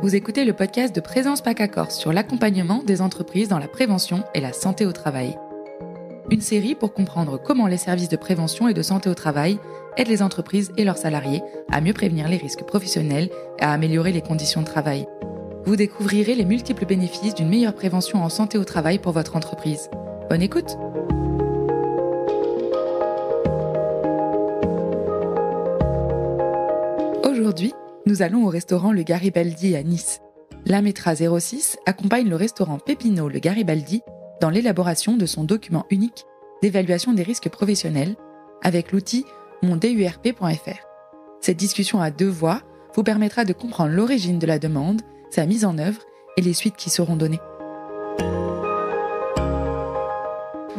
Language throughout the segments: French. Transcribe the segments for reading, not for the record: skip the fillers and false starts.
Vous écoutez le podcast de Présence PACA Corse sur l'accompagnement des entreprises dans la prévention et la santé au travail. Une série pour comprendre comment les services de prévention et de santé au travail aident les entreprises et leurs salariés à mieux prévenir les risques professionnels et à améliorer les conditions de travail. Vous découvrirez les multiples bénéfices d'une meilleure prévention en santé au travail pour votre entreprise. Bonne écoute! Aujourd'hui, nous allons au restaurant Le Garibaldi à Nice. L'Ametra 06 accompagne le restaurant Pépino Le Garibaldi dans l'élaboration de son document unique d'évaluation des risques professionnels avec l'outil mondurp.fr. Cette discussion à deux voix vous permettra de comprendre l'origine de la demande, sa mise en œuvre et les suites qui seront données.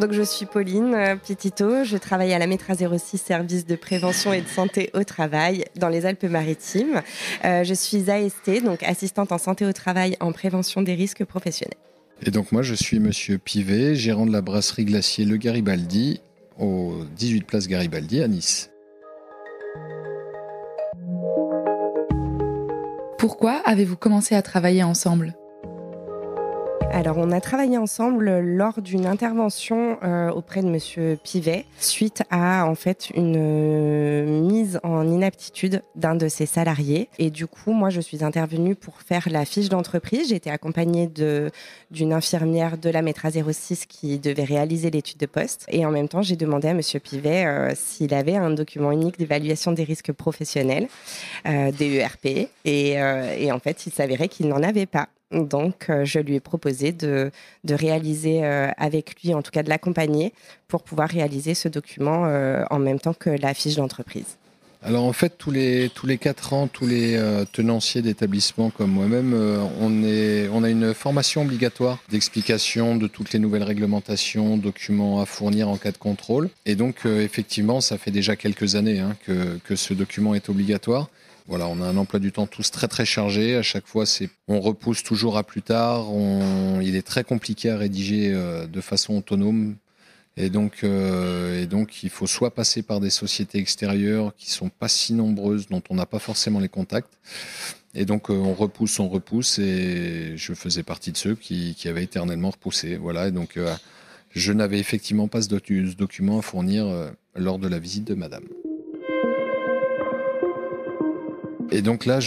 Donc je suis Pauline Petito, je travaille à l'Ametra 06, service de prévention et de santé au travail dans les Alpes-Maritimes. Je suis AST, donc assistante en santé au travail en prévention des risques professionnels. Et donc moi je suis Monsieur Pivet, gérant de la brasserie glacier Le Garibaldi au 18 place Garibaldi à Nice. Pourquoi avez-vous commencé à travailler ensemble ? Alors, on a travaillé ensemble lors d'une intervention auprès de Monsieur Pivet suite à en fait une mise en inaptitude d'un de ses salariés. Et du coup, moi, je suis intervenue pour faire la fiche d'entreprise. J'ai été accompagnée d'une infirmière de l'Ametra 06 qui devait réaliser l'étude de poste. Et en même temps, j'ai demandé à Monsieur Pivet s'il avait un document unique d'évaluation des risques professionnels, DERP. Et en fait, il s'avérait qu'il n'en avait pas. Donc, je lui ai proposé de réaliser avec lui, en tout cas de l'accompagner, pour pouvoir réaliser ce document en même temps que la fiche d'entreprise. Alors en fait, tous les 4 ans, tous les tenanciers d'établissements comme moi-même, on a une formation obligatoire d'explication de toutes les nouvelles réglementations, documents à fournir en cas de contrôle. Et donc, effectivement, ça fait déjà quelques années que ce document est obligatoire. Voilà, on a un emploi du temps tous très très chargé. À chaque fois, on repousse toujours à plus tard. Il est très compliqué à rédiger de façon autonome. Et donc, il faut soit passer par des sociétés extérieures qui sont pas si nombreuses, dont on n'a pas forcément les contacts. Et donc, on repousse. Et je faisais partie de ceux qui avaient éternellement repoussé. Voilà. Et donc, je n'avais effectivement pas ce document à fournir lors de la visite de Madame. Et donc là,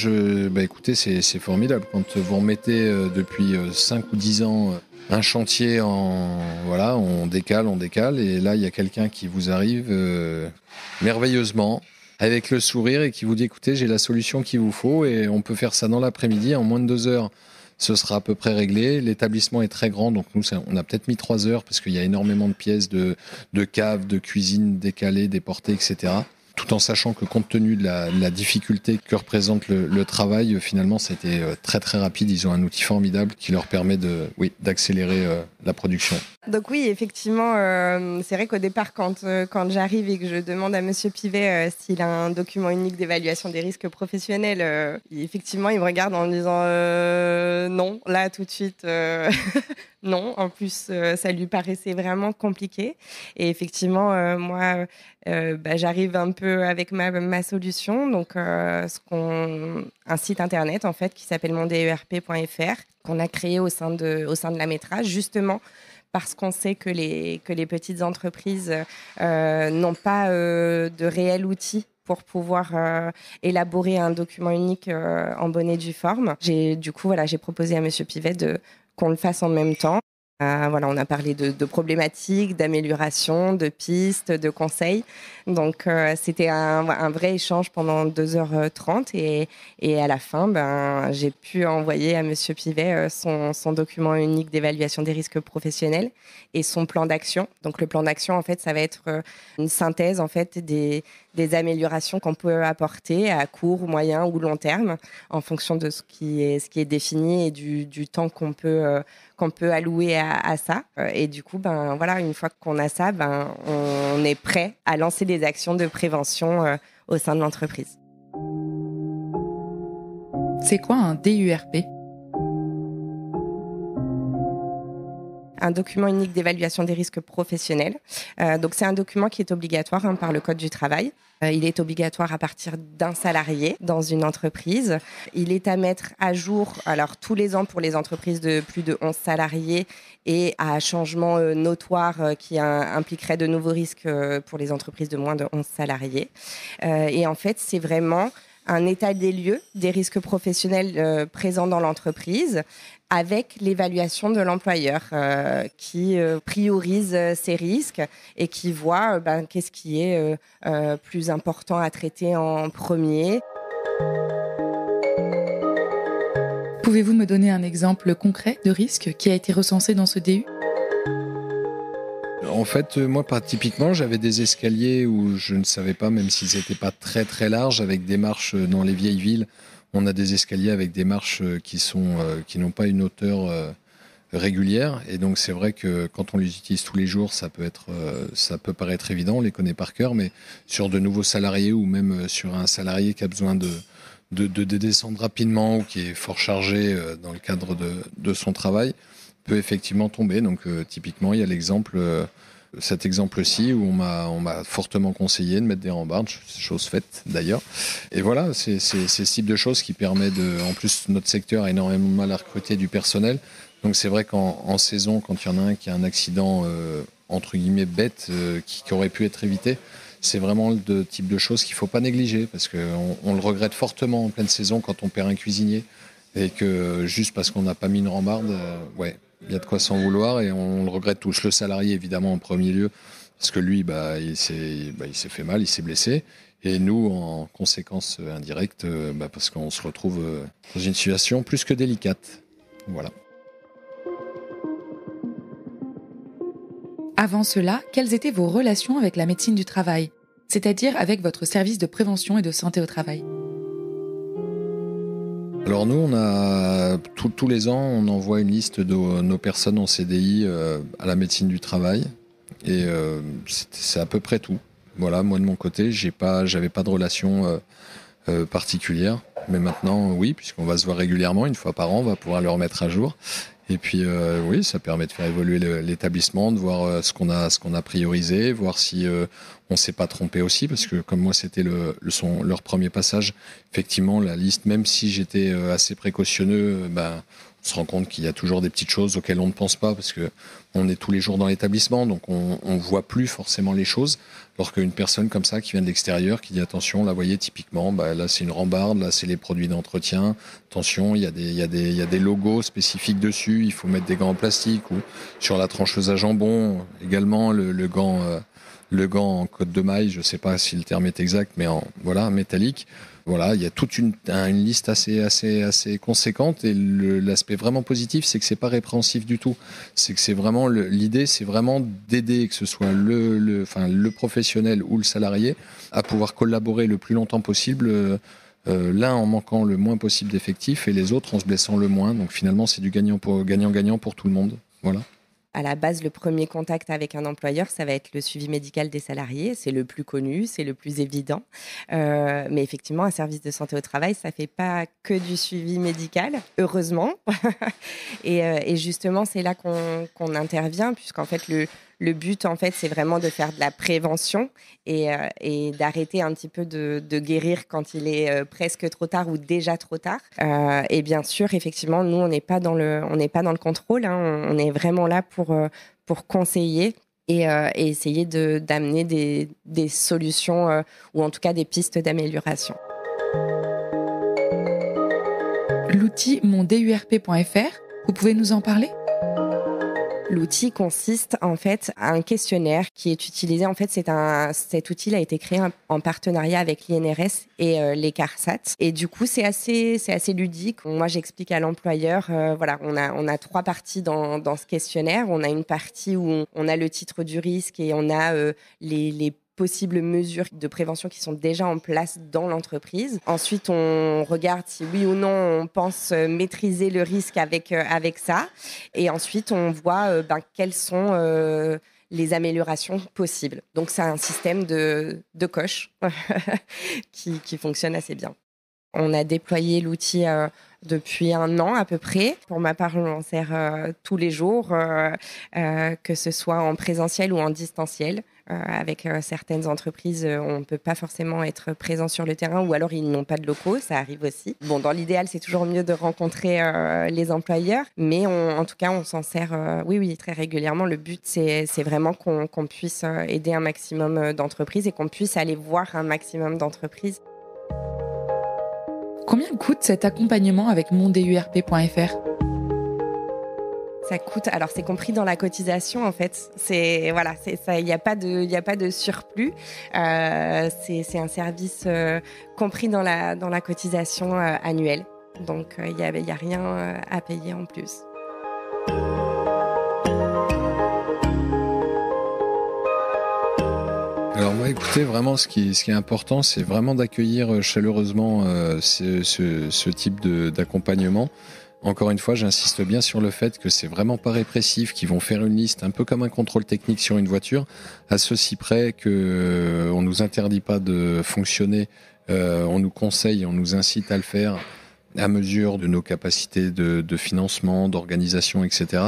écoutez, c'est formidable. Quand vous remettez depuis 5 ou 10 ans un chantier on décale. Et là, il y a quelqu'un qui vous arrive merveilleusement avec le sourire et qui vous dit, écoutez, j'ai la solution qu'il vous faut et on peut faire ça dans l'après-midi. En moins de 2 heures, ce sera à peu près réglé. L'établissement est très grand, donc nous, on a peut-être mis 3 heures parce qu'il y a énormément de pièces de caves, de cuisine décalées, déportées, etc. Tout en sachant que compte tenu de la difficulté que représente le travail, finalement, c'était très très rapide. Ils ont un outil formidable qui leur permet d'accélérer la production. Donc oui, effectivement, c'est vrai qu'au départ, quand j'arrive et que je demande à Monsieur Pivet s'il a un document unique d'évaluation des risques professionnels, effectivement, il me regarde en me disant non, là tout de suite, non. En plus, ça lui paraissait vraiment compliqué. Et effectivement, moi, j'arrive un peu avec ma solution, donc un site internet en fait qui s'appelle mondurp.fr qu'on a créé au sein de l'Ametra, justement parce qu'on sait que les petites entreprises n'ont pas de réel outil pour pouvoir élaborer un document unique en bonne et due forme. J'ai proposé à Monsieur Pivet qu'on le fasse en même temps. On a parlé de problématiques, d'améliorations, de pistes, de conseils. Donc, c'était un vrai échange pendant 2h30 et à la fin, j'ai pu envoyer à Monsieur Pivet son document unique d'évaluation des risques professionnels et son plan d'action. Donc, le plan d'action, en fait, ça va être une synthèse, en fait, des améliorations qu'on peut apporter à court, moyen ou long terme en fonction de ce qui est défini et du temps qu'on peut allouer à ça. Et du coup, une fois qu'on a ça, on est prêt à lancer des actions de prévention au sein de l'entreprise. C'est quoi un DURP ? un document unique d'évaluation des risques professionnels. Donc c'est un document qui est obligatoire par le Code du travail. Il est obligatoire à partir d'un salarié dans une entreprise. Il est à mettre à jour alors tous les ans pour les entreprises de plus de 11 salariés et à changement notoire qui impliquerait de nouveaux risques pour les entreprises de moins de 11 salariés. Et en fait, c'est vraiment un état des lieux des risques professionnels présents dans l'entreprise avec l'évaluation de l'employeur qui priorise ces risques et qui voit qu'est-ce qui est plus important à traiter en premier. Pouvez-vous me donner un exemple concret de risque qui a été recensé dans ce DU ? En fait, moi, typiquement, j'avais des escaliers où je ne savais pas, même s'ils n'étaient pas très très larges, avec des marches dans les vieilles villes. On a des escaliers avec des marches qui n'ont pas une hauteur régulière. Et donc, c'est vrai que quand on les utilise tous les jours, ça peut paraître évident, on les connaît par cœur. Mais sur de nouveaux salariés ou même sur un salarié qui a besoin de descendre rapidement ou qui est fort chargé dans le cadre de son travail, peut effectivement tomber. Donc typiquement, il y a cet exemple-ci où on m'a fortement conseillé de mettre des rambardes, chose faite d'ailleurs. Et voilà, c'est ce type de choses qui permet en plus, notre secteur a énormément de mal à recruter du personnel. Donc c'est vrai qu'en saison, quand il y en a un qui a un accident entre guillemets bête qui aurait pu être évité, c'est vraiment le type de choses qu'il ne faut pas négliger parce qu'on le regrette fortement en pleine saison quand on perd un cuisinier et que juste parce qu'on n'a pas mis une rambarde, il y a de quoi s'en vouloir et on le regrette tous. Le salarié évidemment en premier lieu parce que lui il s'est fait mal, il s'est blessé et nous en conséquence indirecte parce qu'on se retrouve dans une situation plus que délicate. Voilà. Avant cela, quelles étaient vos relations avec la médecine du travail, c'est-à-dire avec votre service de prévention et de santé au travail ? Alors nous, on a tous les ans, on envoie une liste de nos personnes en CDI à la médecine du travail et c'est à peu près tout. Voilà, moi de mon côté, j'avais pas de relation particulière, mais maintenant oui, puisqu'on va se voir régulièrement, une fois par an, on va pouvoir le remettre à jour. Et puis oui, ça permet de faire évoluer l'établissement, de voir ce qu'on a priorisé, voir si on s'est pas trompé aussi, parce que comme moi c'était leur premier passage, effectivement la liste, même si j'étais assez précautionneux, on se rend compte qu'il y a toujours des petites choses auxquelles on ne pense pas, parce que on est tous les jours dans l'établissement, donc on voit plus forcément les choses. Alors qu'une personne comme ça qui vient de l'extérieur, qui dit attention, là, voyez typiquement, là c'est une rambarde, là c'est les produits d'entretien. Attention, il y a des logos spécifiques dessus. Il faut mettre des gants en plastique ou sur la trancheuse à jambon également le gant en côte de maille. Je sais pas si le terme est exact, mais métallique. Voilà, il y a toute une liste assez conséquente et l'aspect vraiment positif, c'est que c'est pas répréhensif du tout. C'est que c'est vraiment l'idée, c'est vraiment d'aider que ce soit le professionnel ou le salarié à pouvoir collaborer le plus longtemps possible. L'un en manquant le moins possible d'effectifs et les autres en se blessant le moins. Donc finalement, c'est du gagnant-gagnant pour tout le monde. Voilà. À la base, le premier contact avec un employeur, ça va être le suivi médical des salariés. C'est le plus connu, c'est le plus évident. Mais effectivement, un service de santé au travail, ça ne fait pas que du suivi médical, heureusement. Et justement, c'est là qu'on intervient, puisqu'en fait, le but, en fait, c'est vraiment de faire de la prévention et d'arrêter un petit peu de guérir quand il est presque trop tard ou déjà trop tard. Et bien sûr, effectivement, nous, on n'est pas dans le contrôle. On est vraiment là pour conseiller et essayer d'amener des solutions ou en tout cas des pistes d'amélioration. L'outil mondurp.fr, vous pouvez nous en parler ? L'outil consiste en fait à un questionnaire qui est utilisé. En fait, cet outil a été créé en partenariat avec l'INRS et les CARSAT. Et du coup, c'est assez ludique. Moi, j'explique à l'employeur. On a 3 parties dans ce questionnaire. On a une partie où on a le titre du risque et on a les possibles mesures de prévention qui sont déjà en place dans l'entreprise. Ensuite, on regarde si oui ou non on pense maîtriser le risque avec ça. Et ensuite, on voit quelles sont les améliorations possibles. Donc, c'est un système de coche qui fonctionne assez bien. On a déployé l'outil depuis 1 an à peu près. Pour ma part, je m'en sers tous les jours, que ce soit en présentiel ou en distanciel. Avec certaines entreprises, on ne peut pas forcément être présent sur le terrain ou alors ils n'ont pas de locaux, ça arrive aussi. Bon, dans l'idéal, c'est toujours mieux de rencontrer les employeurs, mais en tout cas, on s'en sert oui, très régulièrement. Le but, c'est vraiment qu'on puisse aider un maximum d'entreprises et qu'on puisse aller voir un maximum d'entreprises. Combien coûte cet accompagnement avec mondurp.fr ? Ça coûte, alors c'est compris dans la cotisation en fait. C'est ça, il n'y a pas de surplus. C'est un service compris dans la cotisation annuelle. Donc il y a rien à payer en plus. Alors moi, écoutez, vraiment, ce qui est important, c'est vraiment d'accueillir chaleureusement ce type d'accompagnement. Encore une fois, j'insiste bien sur le fait que c'est vraiment pas répressif, qu'ils vont faire une liste un peu comme un contrôle technique sur une voiture, à ceci près que on nous interdit pas de fonctionner, on nous conseille, on nous incite à le faire à mesure de nos capacités de financement, d'organisation, etc.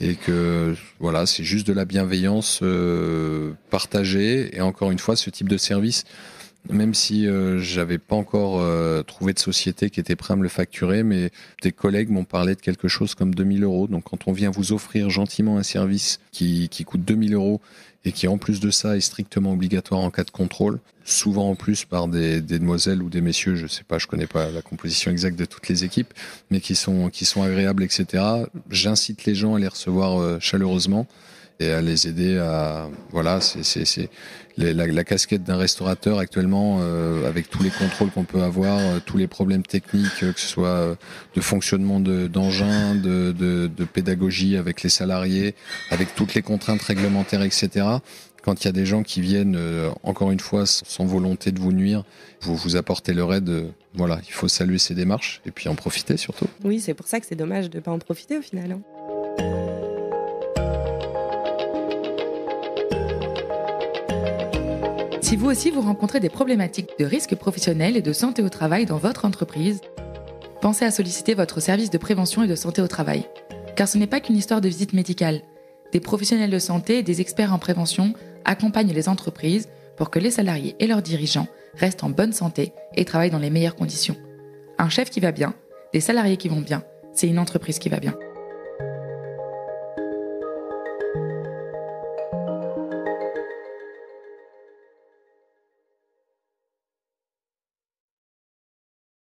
Et que voilà, c'est juste de la bienveillance partagée. Et encore une fois, ce type de service, même si j'avais pas encore trouvé de société qui était prêt à me le facturer, mais des collègues m'ont parlé de quelque chose comme 2 000 €. Donc quand on vient vous offrir gentiment un service qui coûte 2 000 € et qui en plus de ça est strictement obligatoire en cas de contrôle, souvent en plus par des demoiselles ou des messieurs, je sais pas, je connais pas la composition exacte de toutes les équipes, mais qui sont agréables, etc. J'incite les gens à les recevoir chaleureusement et à les aider à, voilà, c'est la casquette d'un restaurateur actuellement, avec tous les contrôles qu'on peut avoir, tous les problèmes techniques, que ce soit de fonctionnement d'engins, de pédagogie avec les salariés, avec toutes les contraintes réglementaires, etc. Quand il y a des gens qui viennent, encore une fois, sans volonté de vous nuire, vous apportez leur aide, voilà, il faut saluer ces démarches et puis en profiter surtout. Oui, c'est pour ça que c'est dommage de ne pas en profiter au final. Hein. Si vous aussi vous rencontrez des problématiques de risques professionnels et de santé au travail dans votre entreprise, pensez à solliciter votre service de prévention et de santé au travail. Car ce n'est pas qu'une histoire de visite médicale. Des professionnels de santé et des experts en prévention accompagnent les entreprises pour que les salariés et leurs dirigeants restent en bonne santé et travaillent dans les meilleures conditions. Un chef qui va bien, des salariés qui vont bien, c'est une entreprise qui va bien.